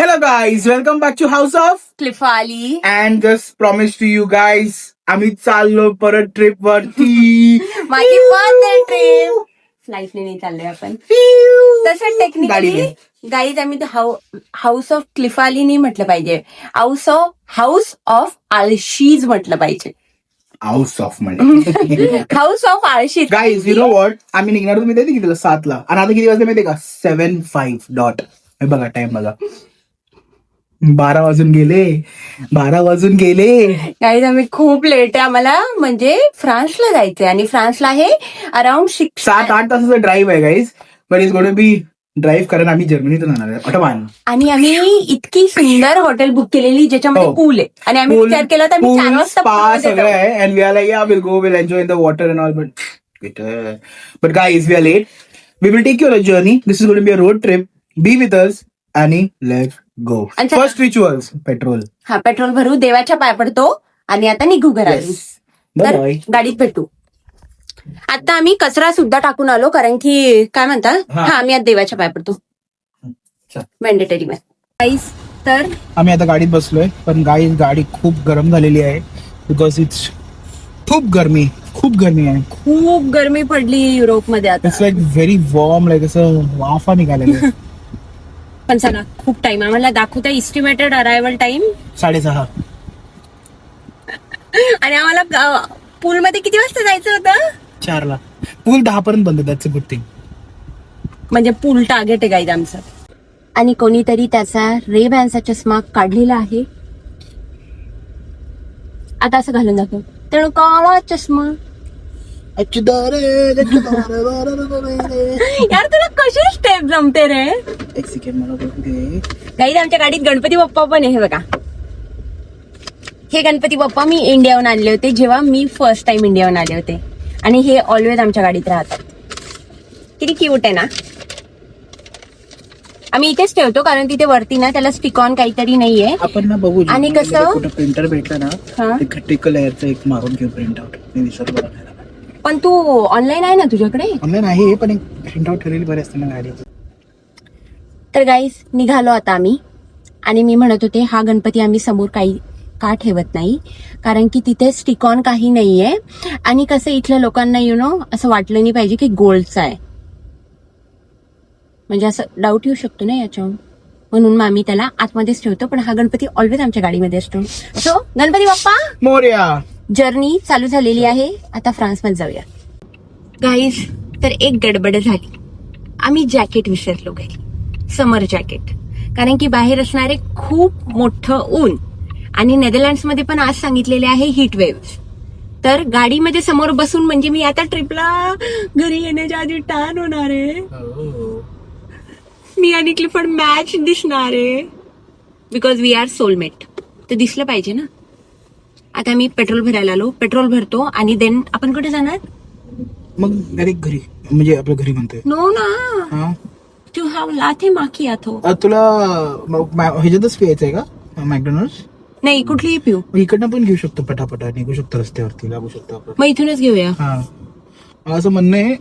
Hello guys, welcome back to House of क्लिफाली. and just promise to you guys आम्ही चाललो परत trip वरती. माझी बर्थडे ट्रिप फ्लाईटने नाही चाललोय आपण. तसं टेक्निकली गाडीने. गाईज आम्ही हाऊस ऑफ क्लिफाली नाही म्हटलं पाहिजे, हाऊस ऑफ आळशीज म्हटलं पाहिजे. हाऊस ऑफ म्हणजे हाऊस ऑफ आळशीज. गाईज यू नो वॉट, आम्ही निघणार होतो माहिती किती 7 ला आणि आता किती वाजले माहितीये का 7:05 डॉट. हे बघा टाइम बघा, 12 वाजून गेले. गाईज आम्ही खूप लेट आहे, आम्हाला म्हणजे फ्रान्सला जायचंय आणि फ्रान्सला आहे अराउंड 7-8 तासाचा ड्राईव्ह आहे guys, but is going to be drive कारण आम्ही जर्मनीतून जाणार आहे ऑटोबान. आणि आम्ही इतकी सुंदर हॉटेल बुक केलेली ज्याच्यामध्ये पूल आहे आणि आम्ही विचार केला तर आम्ही 4 वाजता स्पा सगळं आहे and we are like ya will go will enjoy in the water and all but guys we are late. We will take you on a journey. This is going to be a road trip. Be with us आणि let's go. First rituals petrol. हा, petrol भरू, देवाच्या पाय पडतो आणि आता निघू घरात. तर गाडीत भेटू. आता आम्ही कचरा सुद्धा टाकून आलो कारण की काय म्हणतात, आम्ही आता देवाच्या पाय पडतो मॅन्डेटरी मध्ये. तर आम्ही आता गाडीत बसलोय, पण गाडी खूप गरम झालेली आहे बिकॉज इट्स खूप गरमी आहे. खूप गरमी पडली युरोपमध्ये आता. It's like very warm, like असं वाफा निघालेला. पण चला, खूप टाइम आम्हाला दाखवता इस्टिमेटेड अरायवल टाइम 6:30 आणि आम्हाला पूल मध्ये किती वाजता जायचं होतं? 4 ला. पूल 10 पर्यंत बंद. That's a good thing. म्हणजे पूल टार्गेट आहे गाईड आमचं. आणि कोणीतरी त्याचा रेबॅनचा चष्मा काढलेला आहे. आता असं घालून दाखव, तेणू काळा चष्मा. यार तुला कशी स्टेप जमते रे? एक सेकंड मला बघू दे. गाईड आमच्या गाडीत गणपती बाप्पा पण आहे. हे बघा, हे गणपती बाप्पा मी इंडियाहून आणले होते जेव्हा मी फर्स्ट टाइम इंडियाहून आले होते आणि हे ऑलवेज आमच्या गाडीत राहतात. किती क्यूट आहे ना. आम्ही इथेच ठेवतो कारण तिथे वरती ना त्याला स्टिक ऑन काहीतरी नाहीये. आपण ना बघू. आणि कसं प्रिंटर भेटला ना, ते खट्टी लेअरचं एक मारून घेऊ प्रिंट आउट. मी विसरलो. पण तू ऑनलाईन आहे ना तुझ्याकडे? ऑनलाईन आहे, पण एक प्रिंट आउट ठेवलेली बरी असते ना गाडी. तर गाईस निघालो आता आम्ही. आणि मी म्हणत होते हा गणपती आम्ही समोर काही का ठेवत नाही कारण की तिथे स्टिक ऑन काही नाहीये आणि कसं इथल्या लोकांना असं वाटलं नाही पाहिजे की गोल्डचा आहे, म्हणजे असं डाऊट येऊ शकतो ना याच्यावर. म्हणून मग आम्ही त्याला आतमध्येच ठेवतो, पण हा गणपती ऑलवेज आमच्या गाडीमध्ये असतो. सो गणपती बाप्पा मोरया. जर्नी चालू झालेली आहे. आता फ्रान्समध्ये जाऊया गाईज. तर एक गडबड झाली, आम्ही जॅकेट विसरलो घरी, समर जॅकेट. कारण की बाहेर असणारे खूप मोठं ऊन आणि नेदरलँड्समध्ये पण आज सांगितलेले आहे हीट वेव्ह. तर गाडीमध्ये समोर बसून म्हणजे मी आता ट्रिपला घरी येण्याच्या आधी टॅन होणार आहे. मी आणि क्लिफर्ड मॅच दिसणार आहे बिकॉज वी आर सोलमेट. तर दिसलं पाहिजे ना. आता मी पेट्रोल भरायला आलो, पेट्रोल भरतो आणि देन आपण कुठे जाणार? मग डायरेक्ट घरी, म्हणजे आपल्या घरी म्हणतोय. नो ना, टू हॅव लाथे माकियातो. तुला ह्याच्यातच प्यायचंय का मॅकडॉनल्ड्स? नाही, कुठलीही पिऊ. इकडनं पण घेऊ शकतो, पटापटा निघू शकतो, रस्त्यावरती लागू शकतो आपण. मग इथूनच घेऊया. असं म्हणणं आहे.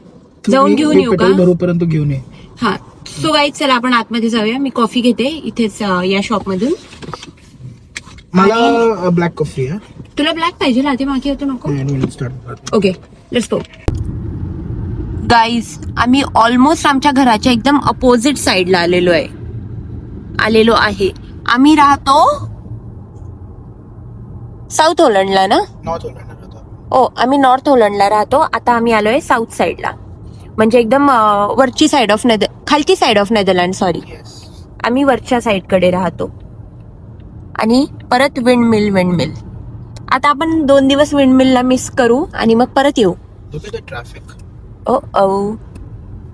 जाऊन घेऊन येऊ का? पेट्रोल भरूपर्यंत घेऊन ये. हा, सो गाईज चला आपण आतमध्ये जाऊया. मी कॉफी घेते इथेच या शॉप मधून. मला ब्लॅक कॉफी. तुला ब्लॅक पाहिजे? लाथे माकियातो नको? Okay, let's go. गाईज आम्ही ऑलमोस्ट आमच्या घराच्या एकदम अपोजिट साइडला आलेलो आहे. आम्ही राहतो साऊथ होलंडला ना? नॉर्थ होलंड. आम्ही नॉर्थ होलंडला राहतो. आता आम्ही आलोय साऊथ साइडला, म्हणजे एकदम वरची साइड ऑफ खालची साइड ऑफ नेदरलँड. सॉरी, आम्ही वरच्या साइडकडे राहतो. आणि परत विंडमिल. आता आपण 2 दिवस विंडमिलला मिस करू आणि मग परत येऊ. ट्रॅफिक.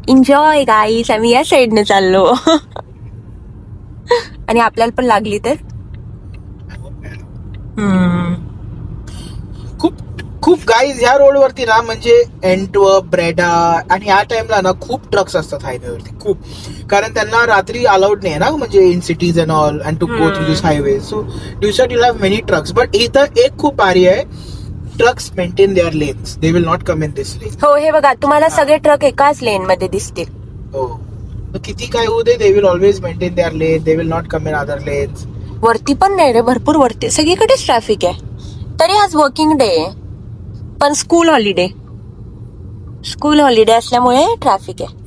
एन्जॉय गाईस. आम्ही या साईडने चाललो आणि आपल्याला पण लागली तर. खूप गाईज ह्या रोडवरती ना, म्हणजे एंटवर्प, ब्रेडा आणि ह्या टाइमला ना खूप ट्रक्स असतात हायवेवरती खूप. कारण त्यांना रात्री अलाउड नाही ना, म्हणजे in cities and all and to go through this highway. So दिवसात you have many trucks. But इथं एक खूप भारी आहे, trucks maintain their lanes. They will not come in this lane. हो, हे बघा तुम्हाला सगळे ट्रक एकाच लेन मध्ये दिसतील. हो, किती काय होऊ दे, they will always maintain their lane, they will not come in other lanes. वरती पण नाही रे, भरपूर वरती सगळीकडेच ट्रॅफिक आहे. तरी आज वर्किंग डे आहे, पण स्कूल हॉलिडे असल्यामुळे ट्रॅफिक आहे.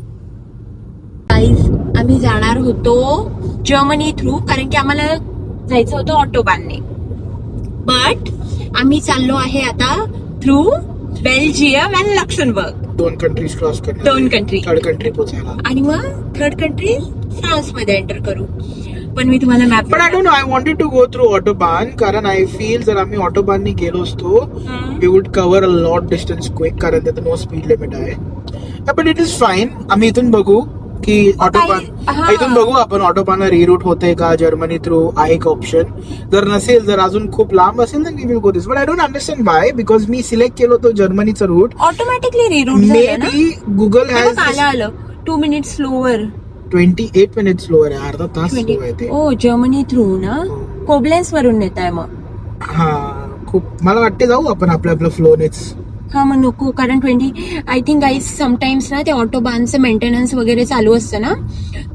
आम्ही जाणार होतो जर्मनी थ्रू, कारण की आम्हाला जायचं होतं ऑटोबानने. बट आम्ही चाललो आहे आता through Belgium and Luxembourg. 2 countries cross करणार, 2 कंट्री, 3rd कंट्री पोहोचायला. आणि मग 3rd कंट्री फ्रान्स मध्ये एंटर करू. पण मी तुम्हाला map, but I don't know, I wanted to go through autobahn, कारण आय फील जर आम्ही ऑटोबाननी गेलो असतो we would cover a lot distance quick, कारण त्यात नो स्पीड लिमिट आहे. But it is fine. आम्ही इथून बघू की ऑटोबान, इथून बघू आपण ऑटोबान रिरूट होते का, जर्मनी थ्रू आहे का ऑप्शन. जर नसेल, जर अजून खूप लांब असेल तर we will go this. But I don't understand why, because मी सिलेक्ट केलो तो जर्मनीचा route. Automatically reroute may be Google has आलं 2 मिनिट्स स्लोअर, 28 मिनिट्स स्लोअर आहे, अर्धा तास स्लो आहे ते. ओ जर्मनी थ्रू ना, कोबलेन्स वरून नेत आहे मग. हा, खूप मला वाटते जाऊ आपण आपल्या फ्लोनेच. हा मग नको, कारण 20 आय थिंक गाईज समटाइम्स ना ते ऑटोबानचं मेंटेनन्स वगैरे चालू असतं ना,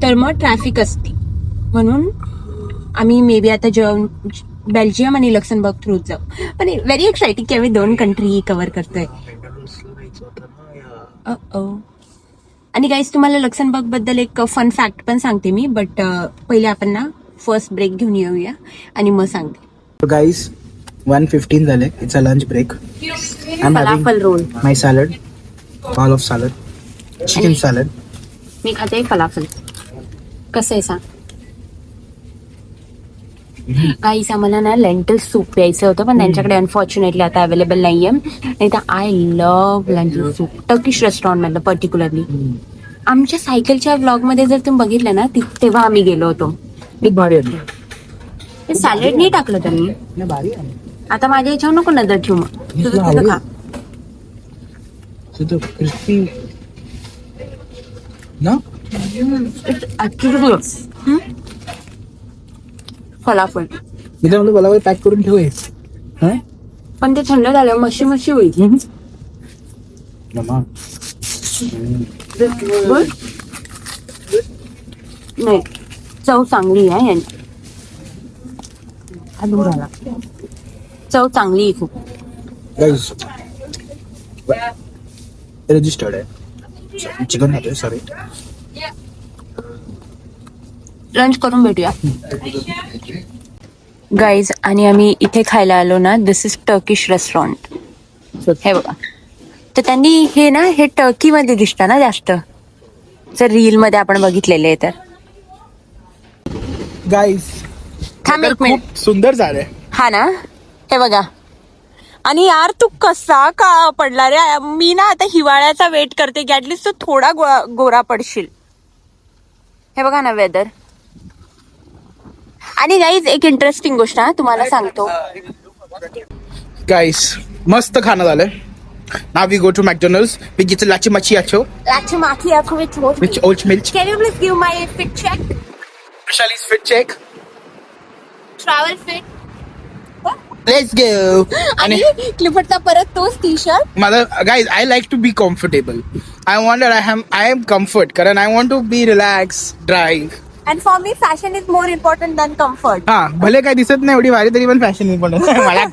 तर मग ट्रॅफिक असते. म्हणून आम्ही मे बी आता बेल्जियम आणि लक्झेंबर्ग थ्रू जाऊ. पण व्हेरी एक्साइटिंग की आम्ही 2 कंट्री कव्हर करतोय. आणि गाईज तुम्हाला लक्झेंबर्ग बद्दल एक फन फॅक्ट पण सांगते मी, बट पहिले आपण ना फर्स्ट ब्रेक घेऊन येऊया आणि मग सांगते. गाईज 1:15 झाले, it's a lunch break. Falafel roll, my salad, all of salad, chicken salad. मी खाते फलाफल. कसं आहे सांग गाईस, आम्हाला ना लेंटल सूप प्यायचं होतं, पण त्यांच्याकडे अनफॉर्च्युनेटली आता अवेलेबल नाहीये. नाही तर I love lentil soup, Turkish restaurant मधलं पर्टिक्युलरली. आमच्या सायकलच्या ब्लॉग मध्ये जर तुम्ही बघितलं ना, तेव्हा आम्ही गेलो होतो. भारी आहे ते सॅलड नाही टाकलं त्यांनी. भारी आहे. आता माझ्या याच्यावर नको नजर ठेवू, मग तुझं खा. क्रिस्पी ना, फलाफल. मी तर मला पॅक करून ठेवू. पण ते थंड झाल्यावर मशी मशी होईल. नाही, चव चांगली आहे यांची. चव चांगली आहे खूप. रजिस्टर्ड आहे, चिकन नाही, सॉरी. लंच करून भेटूया गाईज. आणि आम्ही इथे खायला आलो ना, दिस इज टर्किश रेस्टॉरंट. हे बघा, तर त्यांनी हे ना, हे टर्की मध्ये दिसतं ना जास्त, जर रील मध्ये आपण बघितलेले आहे तर. गाईज थांब एक मिनिट, खूप सुंदर झालंय. हा ना, हे बघा. आणि यार तू कसा का पडला रे. मी ना आता हिवाळ्याचा वेट करते की ऍटलीस्ट तू थोडा गोरा पडशील. हे बघा ना वेदर. आणि गाईज एक इंटरेस्टिंग गोष्ट तुम्हाला सांगतो. गाईज मस्त खाणं झालंय. Now we go to McDonald's. We get a latte macchiato Latte macchiato with oat milk. Can you please give my fit check? Shali's fit check. Travel fit. Let's go. आणि क्लिफर्टचा परत तोच T shirt. मला guys, I like to be comfortable. I am comfort कारण I want to be relaxed, drive. And for me, fashion is more important than comfort. हा, भले काय दिसत नाही एवढी भारी, तरी पण फॅशन इम्पॉर्टंट. मजाक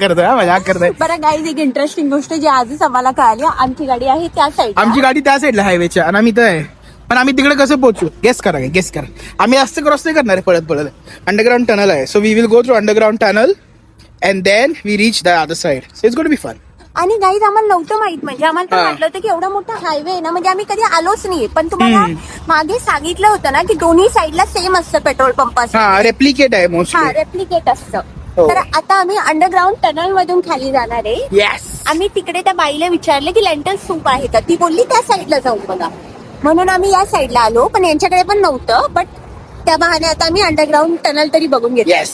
करतोय. बरं गाईज, एक इंटरेस्टिंग गोष्ट जी आजच आम्हाला कळाली, आमची गाडी आहे त्या साईड. आमची गाडी त्या साईडला हायवेच्या, आणि आम्ही इथं आहे. पण आम्ही तिकडे कसं पोहोचू, गेस करा. आम्ही रस्ते क्रॉस नाही करणार आहे पळत. अंडरग्राउंड टनल आहे, so we will go through underground tunnel and then we reach the other side. So it's going to be fun. आणि गाईज आम्हाला नव्हतं माहित, म्हणजे आम्हाला तर वाटलं होतं की एवढा मोठा हायवे आहे ना, म्हणजे आम्ही कधी आलोच नाही. पण तुम्हाला मागे सांगितलं होतं ना की दोन्ही साईडला सेम असतं पेट्रोल पंप. हा, रेप्लिकेट आहे मोस्टली. रेप्लिकेट असतं. हो. तर आता आम्ही अंडरग्राउंड टनल मधून खाली जाणार आहे. येस. आम्ही तिकडे त्या बाईला विचारले की लेंटल सूप आहे का, ती बोलली त्या साईडला जाऊ बघा. म्हणून आम्ही या साईडला आलो, पण यांच्याकडे पण नव्हतं. बट त्या बहाने आता आम्ही अंडरग्राउंड टनल तरी बघून घेतो. येस.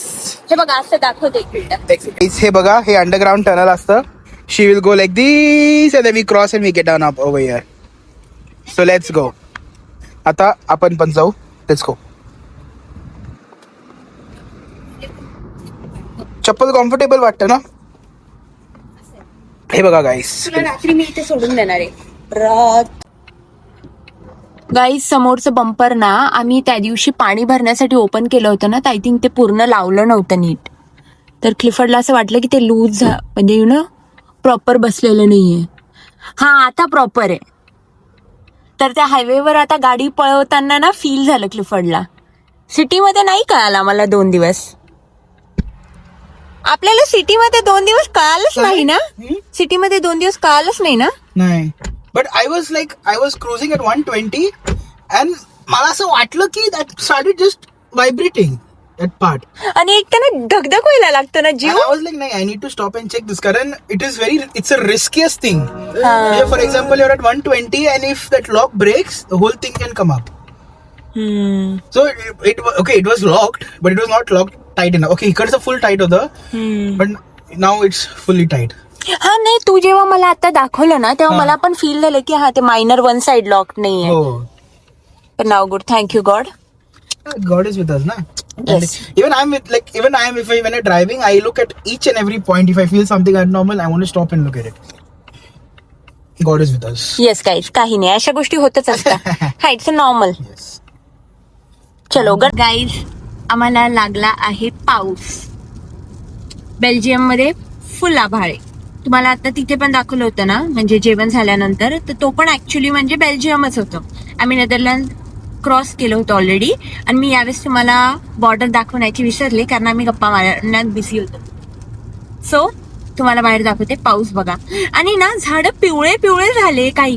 हे बघा, असं दाखवतो एक मिनिट. हे बघा, हे अंडरग्राउंड टनल असतं. She will go like this and then we cross and we get down up over here. So let's go. आता आपण पण जाऊ. Let's go. चप्पल कम्फर्टेबल वाटतं ना. हे बघा गाईस, तुला रात्री मी इथे सोडून देणार आहे. रात गाईज समोरचं बंपर ना आम्ही त्या दिवशी पाणी भरण्यासाठी ओपन केलं होतं ना, तर आय थिंक ते पूर्ण लावलं नव्हतं नीट. तर क्लिफर्डला असं वाटलं की ते लूज म्हणजे यु नो प्रॉपर बसलेलं नाहीये. हा आता प्रॉपर आहे. तर त्या हायवेवर आता गाडी पळवताना ना फील झालं क्लिफर्डला. सिटीमध्ये नाही कळाला मला 2 दिवस. आपल्याला सिटीमध्ये 2 दिवस कळालंच नाही ना. सिटीमध्ये 2 दिवस कळालंच नाही ना. नाही, but I was cruising at 120 and मला असं वाटलं की that started just vibrating that part. आणि एक त्यानं धगधग व्हायला लागतं ना जीव. I was like, I need to stop and check this. Karan, it's a riskiest thing. Yeah, for example, you're at 120 and if that lock breaks, the whole thing can come up. So it was locked, but it was not locked tight enough. Okay, इकडचं full tight होतं, but now it's fully tight. हा नाही, तू जेव्हा मला आता दाखवलं ना तेव्हा मला पण फील झालं की हा ते मायनर वन साइड लॉक नाहीये. Oh, पण now good, thank you God. God is with us, na. Yes. And even when I'm driving, I look at each and every point. If I feel something abnormal, I want to stop and look at it. God is with us. Yes guys, काही नाही, अशा गोष्टी होतच असतात. हा it's normal. Yes. चलो guys, आम्हाला लागला आहे पाऊस. बेल्जियम मध्ये फुल आभाळ आहे. तुम्हाला आता तिथे पण दाखवलं होतं ना, म्हणजे जेवण झाल्यानंतर, तर तो पण ऍक्च्युली म्हणजे बेल्जियमच होतं. आम्ही नेदरलँड क्रॉस केलं होतं ऑलरेडी. आणि मी यावेळेस तुम्हाला बॉर्डर दाखवण्याची विसरले कारण आम्ही गप्पा मारण्यात बिझी होतो. सो तुम्हाला बाहेर दाखवते. पाऊस बघा. आणि ना झाडं पिवळे पिवळे झाले, काही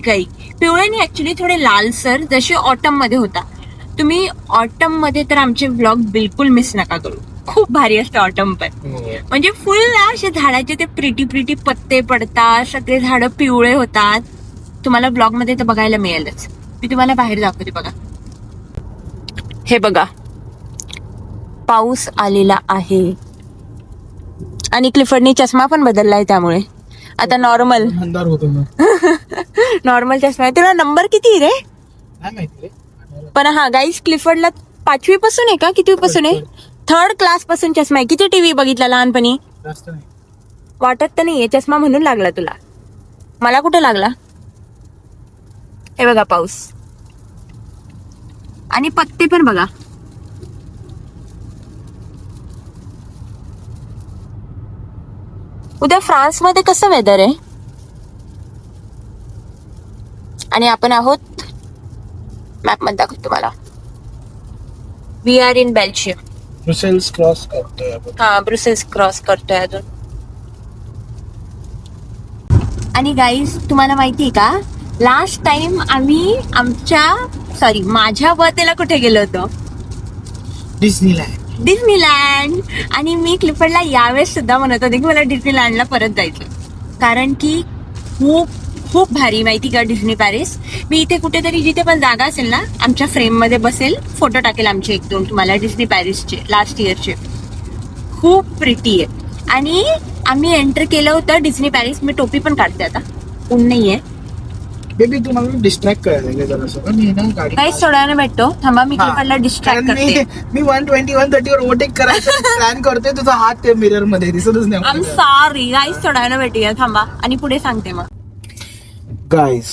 पिवळे नाही, ऍक्च्युली थोडे लालसर, जसे ऑटम मध्ये होता. तुम्ही ऑटम मध्ये तर आमचे व्लॉग बिलकुल मिस नका करू. खूप भारी असतं ऑटम पण. म्हणजे फुल असे झाडाचे ते प्रिटी पत्ते पडतात, सगळे झाडं पिवळे होतात. तुम्हाला ब्लॉग मध्ये तर बघायला मिळेलच. मी तुम्हाला बाहेर दाखवते बघा. हे बघा, पाऊस आलेला आहे. आणि क्लिफर्डनी चष्मा पण बदललाय, त्यामुळे आता नॉर्मल अंधार होतो ना. नॉर्मल चष्मा आहे. तुला नंबर किती रे? काय माहिती रे. पण हा गाईज, क्लिफर्डला 5वी पासून आहे का, किती पासून आहे? 3rd क्लास पासून चष्मा आहे. किती टीव्ही बघितला लहानपणी? जास्त नाही. वाटत तर नाहीये चष्मा म्हणून लागला तुला. मला कुठे लागला? हे बघा पाऊस. आणि पत्ते पण बघा. उद्या फ्रान्स मध्ये कसं वेदर आहे? आणि आपण आहोत, मॅप मध्ये दाखवतो तुम्हाला. We are in Belgium. Brussels cross करतोय आपण. हा, ब्रुसेल्स क्रॉस करतोय अजून. आणि गाईज, तुम्हाला माहितीये का, लास्ट टाइम आम्ही माझ्या बर्थडेला कुठे गेलो होतो? डिस्नीलँड. आणि मी क्लिफर्डला यावेळेस सुद्धा म्हणत होते की मला डिस्नीलँडला परत जायचं, कारण की खूप खूप भारी, माहिती का, डिस्नी पॅरिस. मी इथे कुठेतरी जिथे पण जागा असेल ना, आमच्या फ्रेम मध्ये बसेल, फोटो टाकेल आमचे 1-2 तुम्हाला डिस्नी पॅरिसचे लास्ट इयरचे. खूप प्रिटी आहे. आणि आम्ही एंटर केलं होतं डिस्नी पॅरिस. मी टोपी पण काढते आता, ऊन नाहीये. बेबी तू मला डिस्ट्रॅक्ट करायला जरासं. मी ना गाडी काहीच थोड्याने भेटतो. थांबा, मी क्लिफर्डला डिस्ट्रॅक्ट करते. मी 120-130 वर ओव्हरटेक करायचं प्लॅन करतोय. तुझा हात ते मिरर मध्ये दिसतच नाही. आय एम सॉरी गाईज, थोड्याने भेटूया. थांबा, आणि पुढे सांगते मग. गाईज,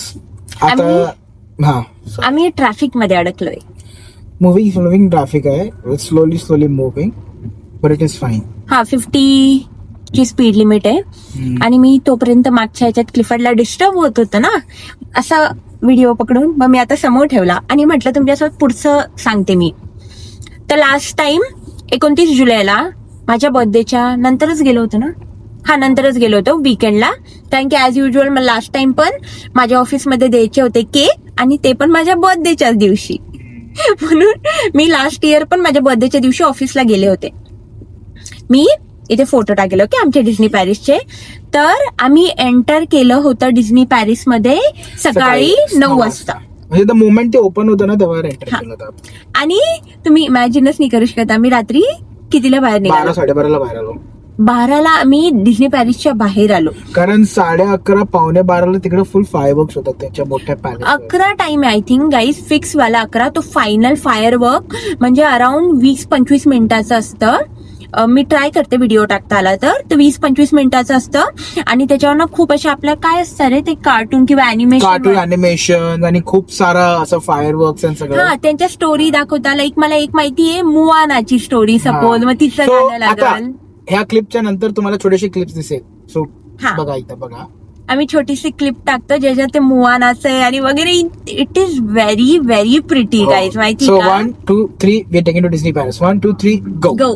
आता आम्ही ट्रॅफिक मध्ये अडकलोय. मूव्हिंग ट्रॅफिक आहे. Slowly moving, but it is fine. हा, 50 ची स्पीड लिमिट आहे. आणि मी तोपर्यंत मागच्या ह्याच्यात क्लिफर्डला डिस्टर्ब होत होतं ना, असा व्हिडिओ पकडून. मग मी आता समोर ठेवला आणि म्हटलं तुमच्यासोबत पुढचं सांगते मी. तर लास्ट टाइम 29 जुलैला माझ्या बर्थडेच्या नंतरच गेलो होतो ना. हा, नंतरच गेलो होतो वीकेंडला. कारण की ऍज युजल मला लास्ट टाइम पण माझ्या ऑफिसमध्ये द्यायचे होते केक, आणि ते पण माझ्या बर्थडेच्याच दिवशी. म्हणून मी लास्ट इयर पण माझ्या बर्थडेच्या दिवशी ऑफिसला गेले होते. मी इथे फोटो टाकले की आमच्या डिस्नी पॅरिसचे. तर आम्ही एंटर केलं होतं डिस्नी पॅरिस मध्ये सकाळी 9 वाजता. म्हणजे द मोमेंट ते ओपन होतं ना, तेव्हा एंटर केलं होतं. आणि तुम्ही इमॅजिनच नाही करू शकत, आम्ही रात्री कितीला बाहेर निघालो? 12-12:30 बाहेर आलो. 12ला आम्ही डिस्नी पॅरिसच्या बाहेर आलो. कारण 11:30 12:45 तिकडे फुल फायरवर्क्स होतात त्यांच्या मोठ्या palace. 11 time I think guys, fix वाला 11. तो फायनल फायरवर्क म्हणजे अराउंड 20-25 मिनिटाचं असतं. मी ट्राय करते व्हिडिओ टाकता आला तर 20-25 मिनिटाचं असतं आणि त्याच्यावर खूप असे आपल्या काय असतं रे ते कार्टून किंवा कार्टून अॅनिमेशन अॅनिमेशन आणि खूप सारा असं फायरवर्क्स आणि सगळं. हा त्यांच्या स्टोरी दाखवता. लाईक मला एक माहितीये मुआनाची स्टोरी सपोज, मग तिचं So, गाणं आता लागल. ह्या क्लिपच्या नंतर तुम्हाला छोटेसे क्लिप्स दिसेल. सो हा. बघा इथं बघा. आम्ही छोटीशी क्लिप टाकतो ज्याच्यात ते मुआनाचं आहे आणि वगैरे. It is very very pretty guys, माहिती सो का? 1, 2, 3 we are taking to Disney Paris. 1, 2, 3 go. Go.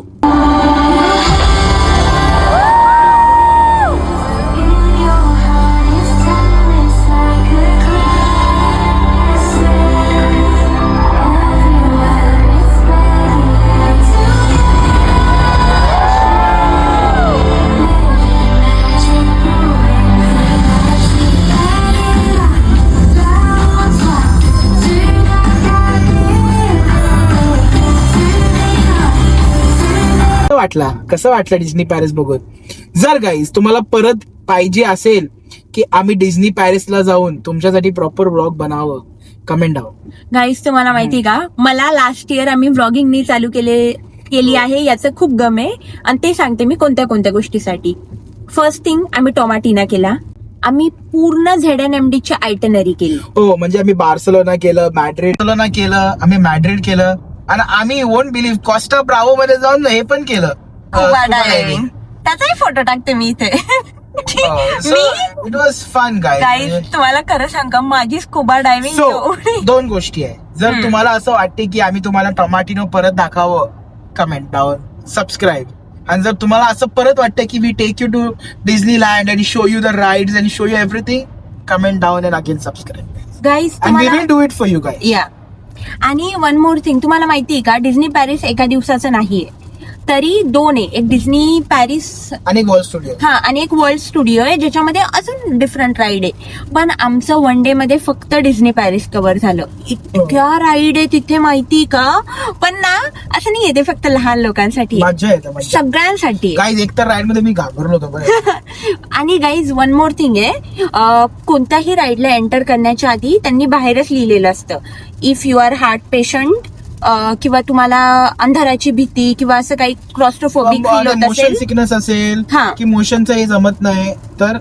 कसं वाटलं डिस्नी पॅरिस बघून? जर गाईज तुम्हाला परत पाहिजे असेल की आम्ही डिस्नी पॅरिसला जाऊन तुमच्यासाठी प्रॉपर ब्लॉग बनावं, कमेंट डाऊन. गाईज तुम्हाला माहिती का, मला लास्ट इयर आम्ही व्लॉगिंगनी चालू केली आहे याचं खूप गम आहे आणि ते सांगते मी कोणत्या कोणत्या गोष्टीसाठी. फर्स्ट थिंग, आम्ही टोमाटिना केला. आम्ही पूर्ण ZNMD ची आयटनरी केली. हो, म्हणजे आम्ही बार्सलोना केलं, मॅड्रिड केलं, आम्ही मॅड्रिड केलं आणि आम्ही वोंट बिलीव्ह कॉस्टा ब्रावो मध्ये जाऊन हे पण केलं. Scuba diving. त्याचाही फोटो टाकते मी इथे. It was fun guys guys. तुम्हाला खरं सांगा, माझी स्कुबा डायव्हिंग सो 2 गोष्टी आहे. जर तुम्हाला असं वाटते की आम्ही तुम्हाला टोमॅटिनो परत दाखवावं, कमेंट डाऊन, सबस्क्राईब. आणि जर तुम्हाला असं परत वाटतं की we take you to Disneyland and show you the rides and show you everything, comment down and again subscribe. Guys and we will do it for you guys. या. आणि one more thing, तुम्हाला माहितीये का, Disney Paris एका दिवसाचं नाहीये, तरी 2 आहे. एक डिस्नी पॅरिस आणि वर्ल्ड स्टुडिओ. हा, आणि एक वर्ल्ड स्टुडिओ आहे ज्याच्यामध्ये अजून डिफरंट राईड आहे. पण आमचं 1 डे मध्ये फक्त डिस्नी पॅरिस कव्हर झालं. इतक्या राईड आहे तिथे माहिती का. पण ना असं नाहीये ते फक्त लहान लोकांसाठी, मजा येते सगळ्यांसाठी. गाईज. एकतर राईड मध्ये मी घाबरलो होतो बरं. आणि गाईज वन मोर थिंग आहे, कोणत्याही राईडला एंटर करण्याच्या आधी त्यांनी बाहेरच लिहिलेलं असतं, if you are heart patient किंवा तुम्हाला अंधाराची भीती किंवा असं काही क्लॉस्ट्रोफोबिक फील होत मोशन असेल, सिकनेस असेल हा. की मोशनचं हे जमत नाही तर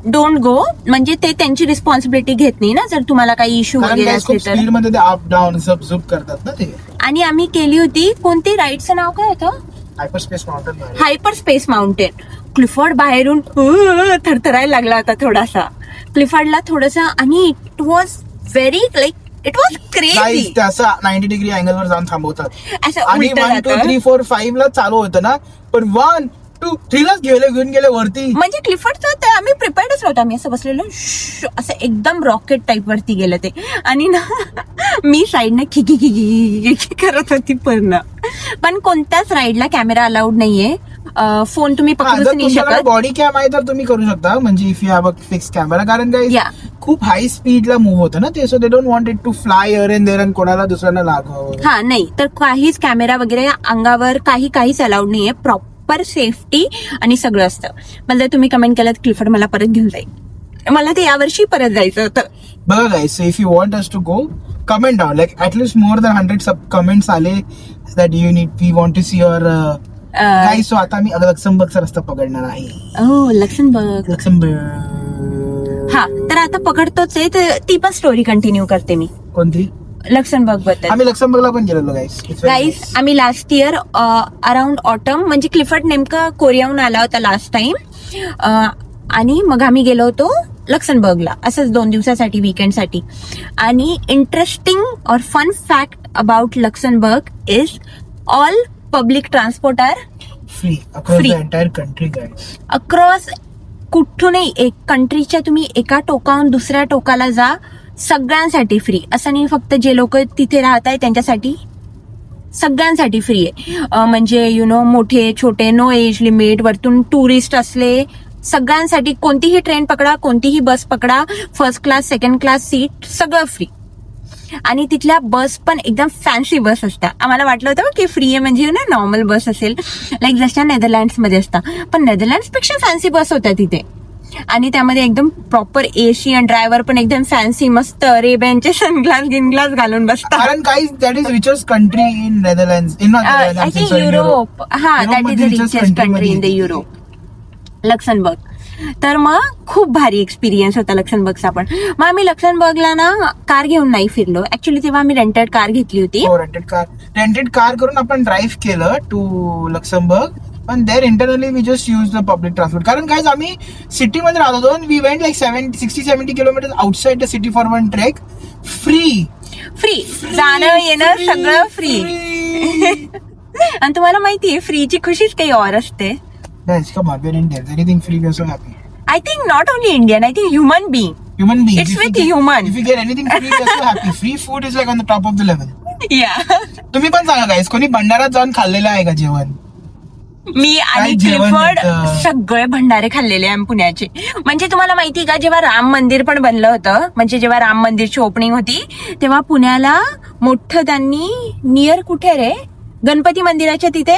डोंट गो. म्हणजे ते त्यांची रिस्पॉन्सिबिलिटी घेत नाही ना, जर तुम्हाला काही इश्यू वगैरे खूप असले तर. स्पीड मध्ये ते अप डाऊन झुप करतात ना ते. आणि आम्ही केली होती, कोणती राईडचं नाव काय होतं, hyperspace mountain. Hyper space mountain. Clifford बाहेरून थरथरायला लागला होता थोडासा क्लिफोर्डला थोडस, आणि it was very like it was crazy. ते असं 90 डिग्री अँगल वर जाऊन थांबवतात असं आणि उलटं 1, 2, जातं. 3, 4, 5 ला चालू होतं ना, पण 1, 2, 3 लाच घेऊन गेले वरती. म्हणजे क्लिफोर्डचं ते आम्ही प्रिपेअर्डच नव्हतो. आम्ही असं बसलेलो असं एकदम रॉकेट टाईप वरती गेलं ते. आणि ना मी साईडनं खिकी करत होती पूर्ण. पण कोणत्याच राईडला कॅमेरा अलाउड नाहीये. फोन तुम्ही पकडूच नाही शकत. बॉडी कॅम आहे तर तुम्ही करू शकता, म्हणजे if you have a fix camera. कारण काय खूप हाय स्पीडला मूव्ह होतं ना ते, so they don't want it to fly here and there and कोणाला दुसऱ्याला लागावं. हा, नाही तर काहीच कॅमेरा वगैरे अंगावर काहीच अलाउड नाहीये. प्रॉपर सेफ्टी आणि सगळं असतं. मला तुम्ही कमेंट केलं क्लिफोर्ड मला परत घेऊन जाईल, मला ते यावर्षी परत जायचं होतं. बघा guys, if you want us to go, comment down. Like at least more than 100 sub comments आले that you need, we want to see your guys. So आता मी लक्झमबर्गचा रस्ता पकडणार आहे. लक्झमबर्ग. हा, तर आता पकडतोच आहे, तर ती पण स्टोरी कंटिन्यू करते मी. कोणती? लक्झमबर्ग बद्दल. आम्ही लक्झमबर्गला पण गेलेलो गाईस. आम्ही लास्ट इयर अराउंड ऑटम, म्हणजे क्लिफोर्ड नेमका कोरियाहून आला होता लास्ट टाइम, आणि मग आम्ही गेलो होतो लक्झमबर्गला असंच 2 दिवसासाठी, वीकेंडसाठी. आणि इंटरेस्टिंग और fun fact about Luxembourg is all public transport are free across the entire country guys. Across कुठूनही एक कंट्रीच्या तुम्ही एका टोकाहून दुसऱ्या टोकाला जा, सगळ्यांसाठी फ्री. असं नाही फक्त जे लोक तिथे राहत आहेत त्यांच्यासाठी, सगळ्यांसाठी फ्री आहे. म्हणजे मोठे छोटे, नो एज लिमिट, वरतून टुरिस्ट असले, सगळ्यांसाठी. कोणतीही ट्रेन पकडा, कोणतीही बस पकडा, first class, second class seat, सगळं फ्री. आणि तिथल्या बस पण एकदम फॅन्सी बस असतात. आम्हाला वाटलं होतं की फ्री आहे म्हणजे ना नॉर्मल बस असेल, लाईक जशा नेदरलँड्स मध्ये असतात, पण नेदरलँड्स पेक्षा फॅन्सी बस होत्या तिथे. आणि त्यामध्ये एकदम प्रॉपर एसी आणि ड्रायव्हर पण एकदम फॅन्सी मस्त रेबॅनचे सनग्लास गिनग्लास घालून बसतात. कारण काही that is richest country in Netherlands in I think Europe, हा that is the richest country in the Europe, Luxembourg. तर मग खूप भारी एक्सपिरियन्स होता लक्झमबर्गचा पण. मग आम्ही लक्झमबर्गला ना कार घेऊन नाही फिरलो ऍक्च्युली, तेव्हा आम्ही रेंटेड कार घेतली होती. रेंटेड कार करून आपण ड्राईव्ह केलं टू लक्झमबर्ग, पण there internally we just use the public transport. कारण काय आम्ही सिटीमध्ये राहत होतो, we went like 60-70 kilometre outside the city for one trek, free जाणं येणं सगळं फ्री. आणि तुम्हाला माहितीये फ्रीची खुशीच काही और असते. Guys, come on, we're Indians. Anything free, we're so happy. I think not only Indian, I think human being. Human beings. It's If you with get- human. If you get anything free, we're so happy. Free food is like on the top of the level. Yeah. तुम्ही पण सांगा guys, कोणी भंडारात जाऊन खाल्लेलं आहे का जेवण? मी आणि काय जेवण क्लिफर्ड होतं? सगळे भंडारे खाल्लेले आहे पुण्याचे. म्हणजे तुम्हाला माहिती का, जेव्हा राम मंदिर पण बनलं होतं, म्हणजे जेव्हा राम मंदिरची ओपनिंग होती, तेव्हा पुण्याला मोठं त्यांनी नियर कुठे रे, गणपती मंदिराच्या तिथे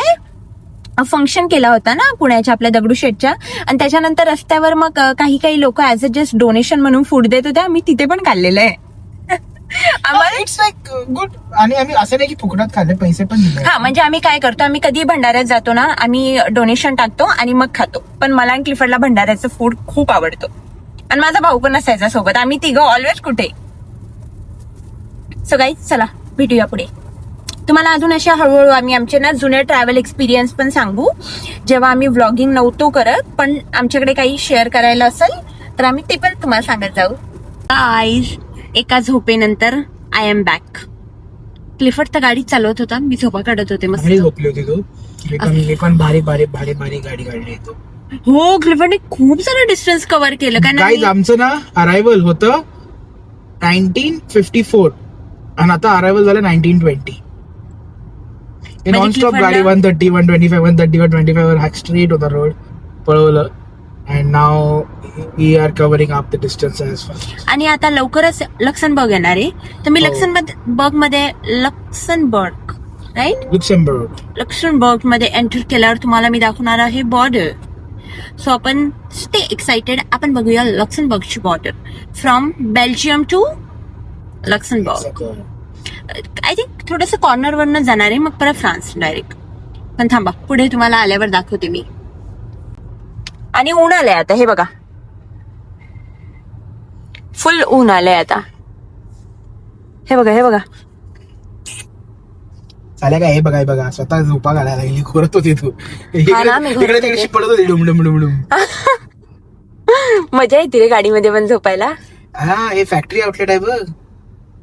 फंक्शन केला होता ना पुण्याच्या आपल्या दगडूशेठच्या. आणि त्याच्यानंतर रस्त्यावर मग काही लोक ऍज अ जस्ट डोनेशन म्हणून फूड देत होते, आम्ही तिथे पण खाल्लेलं आहे. आम्हाला इट्स लाईक गुड. आणि आम्ही असं नाही की फुकटात खाल्ले, पैसे पण दिले. हा म्हणजे आम्ही काय करतो, आम्ही कधी भंडाऱ्यात जातो ना, आम्ही डोनेशन टाकतो आणि मग खातो. पण मला आणि क्लिफर्डला भंडाऱ्याचं फूड खूप आवडतो. आणि माझा भाऊ पण असायचा सोबत, आम्ही तिघं ऑलवेज कुठे. सो गाईज चला भेटूया पुढे. तुम्हाला अजून अशा हळूहळू आम्ही आमचे ना जुने ट्रॅव्हल एक्सपिरियन्स पण सांगू, जेव्हा आम्ही व्लॉगिंग नव्हतो करत, पण आमच्याकडे काही शेअर करायला असेल तर आम्ही ते पण तुम्हाला सांगत जाऊ. गाईज एका झोपेनंतर आय एम बॅक. क्लिफर्ड तर गाडी चालवत होता, मी झोपा काढत होते मस्त. भारी झोपली होती तू. मी पण भारी गाडी काढली तो. हो क्लिफर्डने खूप सारं डिस्टन्स कव्हर केलं. गाईज कारण आमचं ना अरायव्हल होतं 1954 आणि आता अरायव्हल झालं 1920. नॉनस्टॉप गाडी 130, 125, 130, 125 वर स्ट्रेट होता रोड पळवलं. And now we are covering up the distance as fast. आणि आता लवकरच लक्झमबर्ग येणार आहे, तर मी हो. लक्झमबर्ग मध्ये राईट लक्झमबर्ग मध्ये एंटर केल्यावर तुम्हाला मी दाखवणार आहे बॉर्डर. सो आपण स्टे एक्साइटेड, आपण बघूया लक्झमबर्गची border from Belgium to Luxembourg. I think थोडस कॉर्नर वरनं जाणार आहे, मग परत फ्रान्स डायरेक्ट. पण थांबा, पुढे तुम्हाला आल्यावर दाखवते मी. आणि ऊन आलंय आता, हे बघा फुल ऊन आलंय आता. हे बघा चालेल का? हे बघा स्वतः झोपा घालायला लागली, खोरत होती तू. हा ना, मी इकडे तिकडे पडत होती डुमडुम. मजा येते रे गाडीमध्ये पण झोपायला. हा, हे फॅक्टरी आउटलेट आहे बघ.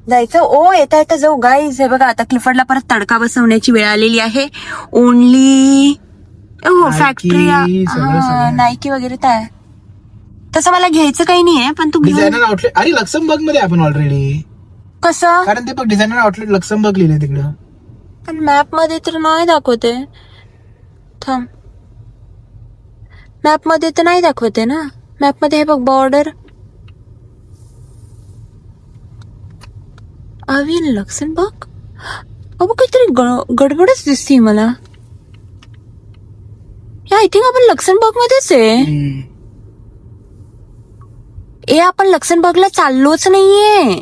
जायचं ओ, येता जाऊ गाईज. हे बघा आता क्लिफर्डला परत तडका बसवण्याची वेळ आलेली आहे. ओनली फॅक्टरी नायकी वगैरे काय तसं मला घ्यायचं काही नाहीये, पण तू डिझायनर आउटलेट. अरे लक्झमबर्ग मध्ये आपण ऑलरेडी. कसं? कारण ते बघ डिझायनर आउटलेट लक्झमबर्ग लिहिले तिकडं. पण मॅप मध्ये तर नाही दाखवते. थांब, मॅप मध्ये तर नाही दाखवते ना. मॅप मध्ये हे बघ बॉर्डर आवी लक्झमबर्ग. अबो काहीतरी गडबडच दिसते मला. आय थिंक आपण लक्झमबर्ग मध्येच आहे. आपण लक्झमबर्गला चाललोच नाहीये,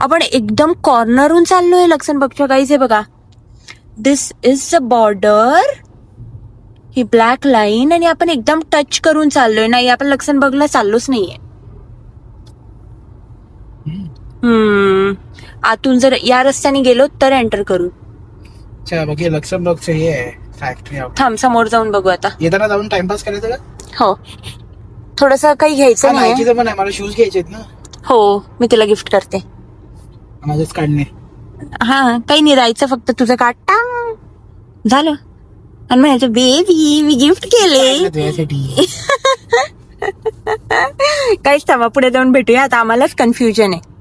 आपण एकदम कॉर्नरहून चाललोय लक्झमबर्गच्या. गाईज हे बघा, दिस इज द बॉर्डर, ही ब्लॅक लाईन, आणि आपण एकदम टच करून चाललोय. नाही, आपण लक्झमबर्गला चाललोच नाहीये. आतून जर या रस्त्याने गेलो तर एंटर करू. लक्झमबर्गचं हे आहे फॅक्टरी आउट. थांब, समोर जाऊन बघू आता. येताना जाऊन टाइमपास करायचं का? हो, थोडस काही घ्यायचं नाही. पण आहे, मला शूज घ्यायचे आहेत ना. हो, मी तिला गिफ्ट करते. माझेच काढणे. हा, काही नाही, राहायचं फक्त तुझं काटा झालं. आणि म्हणायचं बेबी मी गिफ्ट केले. तुझ्यासाठी. काहीच थांबा, पुढे जाऊन भेटूया. आता आम्हालाच कन्फ्युजन आहे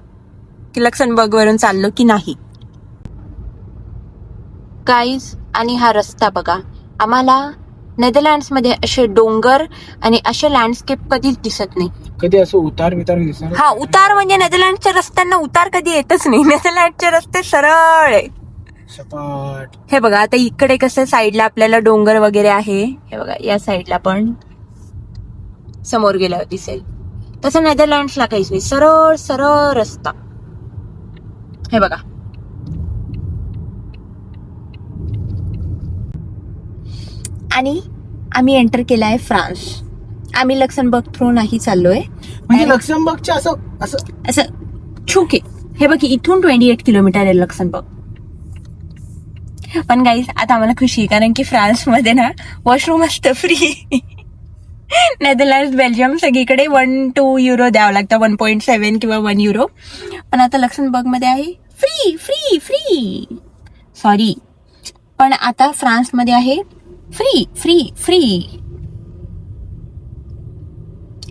की लक्झमबर्ग वरून चाललो की नाही. गाईज, आणि हा रस्ता बघा, आम्हाला नेदरलँड्स मध्ये असे डोंगर आणि असे लँडस्केप कधीच दिसत नाही. कधी असं उतार दिसत. हा, उतार म्हणजे नेदरलँडच्या रस्त्यांना उतार कधी येतच नाही. नेदरलँडचे रस्ते सरळ आहे. हे बघा, आता इकडे कसं साईडला आपल्याला डोंगर वगैरे आहे. हे बघा, या साईडला पण समोर गेल्यावर दिसेल. तसं नेदरलँड्सला काहीच नाही, सरळ सरळ रस्ता. हे बघा, आणि आम्ही एंटर केलाय फ्रान्स. आम्ही लक्झमबर्ग थ्रू नाही चाललोय, म्हणजे लक्झमबर्गच्या असं असं असं छुके. हे बघ, इथून 28 किलोमीटर आहे लक्झमबर्ग. पण गाईज आता आम्हाला खुशी आहे, कारण की फ्रान्स मध्ये ना वॉशरूम असतं फ्री. नेदरलँड, बेल्जियम सगळीकडे 1-2 युरो द्यावं लागतं, 1.7 किंवा 1 युरो. पण आता लक्झमबर्ग मध्ये आहे फ्री फ्री फ्री. सॉरी, पण आता फ्रान्स मध्ये आहे फ्री फ्री फ्री.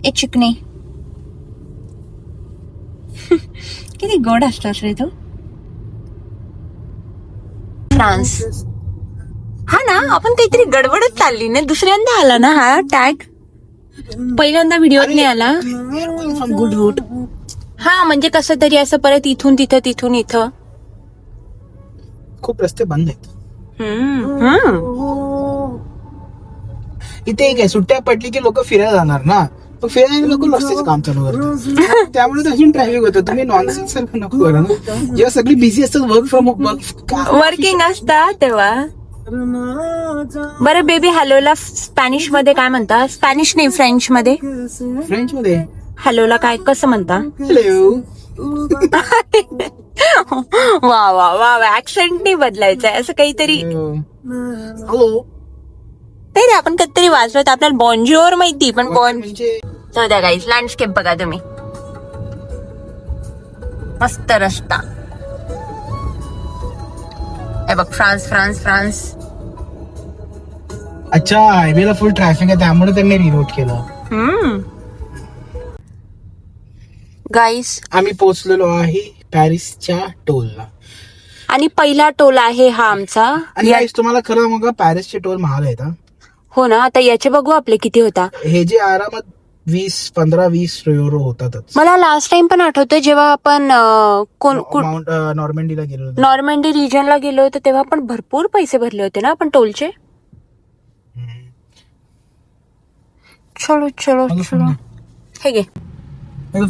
ए चिकने, किती गोड असतोस रे तू. फ्रान्स, हा ना, आपण काहीतरी गडबडच चालली ना. दुसऱ्यांदा आला ना हा टॅग, पहिल्यांदा व्हिडिओत नाही आला. From good route. हा, म्हणजे कसं तरी असं परत इथून तिथं तिथून इथं. खूप रस्ते बंद आहेत हम्म. इथे. एक आहे, सुट्ट्या पडली की लोक फिरायला जाणार ना, पण फिरायला लोक रस्तेच काम चालू करतात, त्यामुळे अजून ट्रॅफिक होतं. तुम्ही नॉनसेन्स सारखं नको करा ना. जेव्हा सगळी बिझी असतात, वर्क फ्रॉम वर्किंग असता तेव्हा. बरं बेबी, हॅलोला स्पॅनिश मध्ये काय म्हणता? स्पॅनिश नाही, फ्रेंच मध्ये. फ्रेंच मध्ये हॅलोला काय कसं म्हणता? हॅलो. वा वा वा, ऍक्सेंट नाही बदलायचंय, असं काहीतरी. हॅलो. नाही रे, आपण कधीतरी वाचलो तर आपल्याला बॉन्जिओर माहिती, पण म्हणजे जाऊ द्या गाईज. लँडस्केप बघा तुम्ही, मस्त रस्ता. हे बघ, फ्रान्स फ्रान्स फ्रान्स. अच्छा, हायवेला फुल ट्रॅफिक आहे, त्यामुळे त्यांनी रिरूट केलं. गाईज, आम्ही पोहोचलेलो आहे पॅरिसच्या टोलला. आणि पहिला टोल आहे हा आमचा. आणि guys, तुम्हाला खरं मग पॅरिसचे टोल महाग आहेत. हो ना, आता याचे बघू आपले किती होता. हे जे आरामात 15-20 युरो होतातच. मला लास्ट टाइम पण आठवतंय, जेव्हा आपण नॉर्मंडीला गेलो होतो. नॉर्मंडी रिजनला गेलो होतो, तेव्हा पण भरपूर पैसे भरले होते ना आपण टोलचे. चलो चलो चलो, हे घे.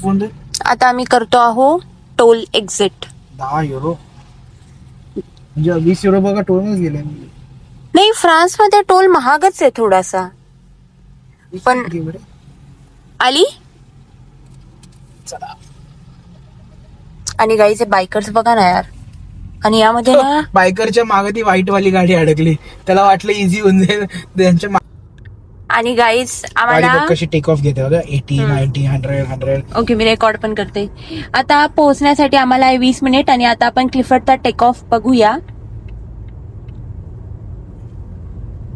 फोन दे. आता आम्ही करतो आहो टोल एक्झिट. 10 युरो म्हणजे 20 युरो बघा टोलच गेले. नाही, फ्रान्स मध्ये टोल महागच आहे थोडासा. पण आली. चला. आणि गाईचे बायकर्स बघा ना यार. आणि यामध्ये ना बायकरच्या मागे ती व्हाईट वाली गाडी अडकली, त्याला वाटलं इझी होऊन जाईल त्यांच्या. आणि गाईज आम्हाला कशी टेक ऑफ घेते बघा, 80, 90, 100. ओके, मी रेकॉर्ड पण करते. आता पोहोचण्यासाठी आम्हाला 20 मिनिट, आणि आता आपण क्लिफर्डचा टेक ऑफ बघूया.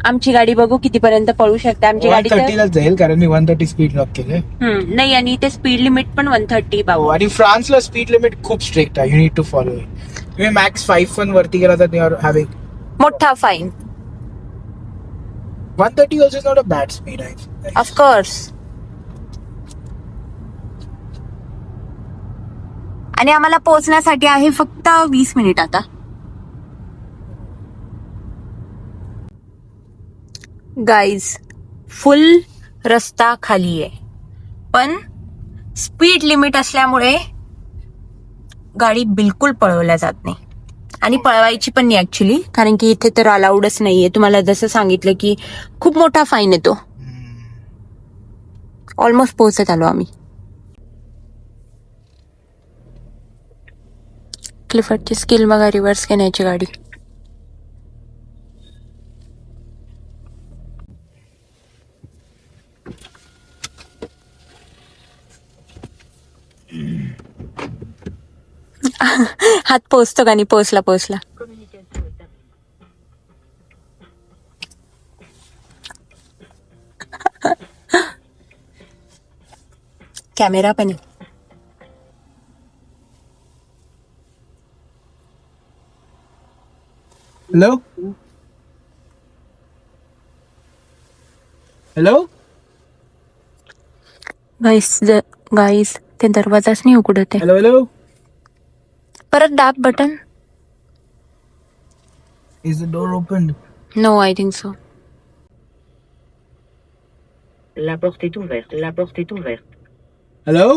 आमची गाडी बघू कितीपर्यंत पळू शकते. आमची गाडी 130 जाईल, कारण मी 130 स्पीड लॉक केले. नाही, आणि ते स्पीड लिमिट पण 130 बाबू. आणि फ्रान्सला स्पीड लिमिट खूप स्ट्रिक्ट आहे, you need to follow it. तुम्ही मॅक्स 5 पण वरती गेला तर यू आर हॅव्हिंग मोठा fine. 130 also is not a bad speed, I think. Of course. आणि आम्हाला पोहोचण्यासाठी आहे फक्त 20 मिनिट आता. गाईज, फुल रस्ता खाली आहे, पण स्पीड लिमिट असल्यामुळे गाडी बिलकुल पळवल्या जात नाही. आणि पळवायची पण नाही ऍक्च्युली, कारण की इथे तर अलाउडच नाहीये. तुम्हाला जसं सांगितलं की खूप मोठा फाईन येतो. ऑलमोस्ट पोहोचत आलो आम्ही. क्लिफर्डची स्किल बघा, रिव्हर्स घेण्याची गाडी. हात पोचतो का नाही? पोचला. कॅमेरा पण आहे. हॅलो हॅलो गाईस, ते दरवाजाच नाही उघडत आहे. Hello hello. परत दाब button. Is the door open? No, I think so. La porte est ouverte. La porte est ouverte. Hello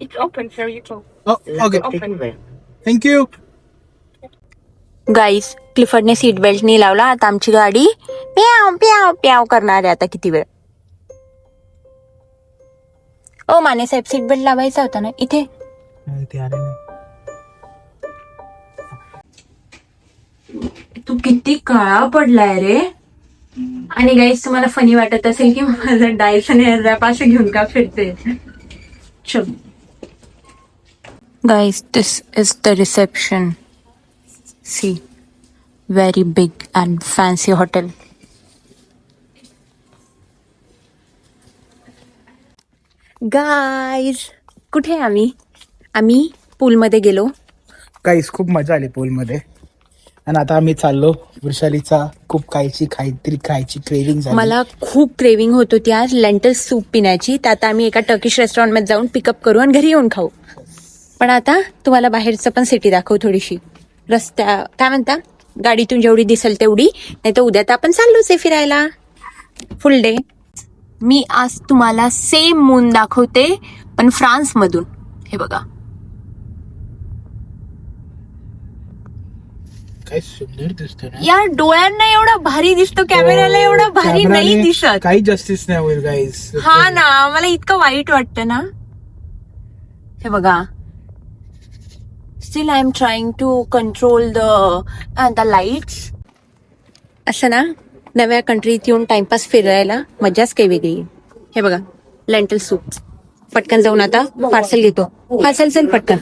It's open, sir. You go. Okay Porte est ouverte. Thank you. Guys क्लिफर्डने seat belt नाही लावला. आता आमची गाडी प्याव प्याव प्याव करणार आहे आता किती वेळ. ओ माने साहेब सीट बेल्ट लावायचा होता ना इथे. ते आले नाही. तू किती काळा पडलाय रे. आणि गाईस तुम्हाला फनी वाटत असेल की माझं डायसन हेअर रॅप असं घेऊन का फिरते. चल guys this is the reception. See very big and fancy hotel. Guys कुठे आहे आम्ही पूलमध्ये गेलो. काहीच खूप मजा आली पूलमध्ये. आणि आता आम्ही चाललो वृषालीचा खूप काहीतरी खायची क्रेविंग झाली. मला खूप क्रेविंग होत होती आज लेंटल सूप पिण्याची. त्यात आम्ही एका टर्किश रेस्टॉरंटमध्ये जाऊन पिकअप करू आणि घरी येऊन खाऊ. पण आता तुम्हाला बाहेरचं पण सिटी दाखवू थोडीशी. रस्त्या काय म्हणता गाडीतून जेवढी दिसेल तेवढी. नाही तर उद्या तर आपण चाललोच आहे फिरायला फुल डे. मी आज तुम्हाला सेम मून दाखवते पण फ्रान्स मधून. हे बघा काय सुंदर दिसतो ना. या डोळ्यांना एवढा भारी दिसतो कॅमेऱ्याला एवढा भारी नाही दिसत. काही जस्टिस नाही होईल गाईज. हा ना मला इतकं वाईट वाटतं ना. हे बघा still I am trying to control the lights. असं ना नव्या कंट्रीत येऊन टाइमपास फिरायला मजाच काही वेगळी. हे बघा लेंटल सूप. पटकन जाऊन आता पार्सल घेतो. पार्सल चल पटकन.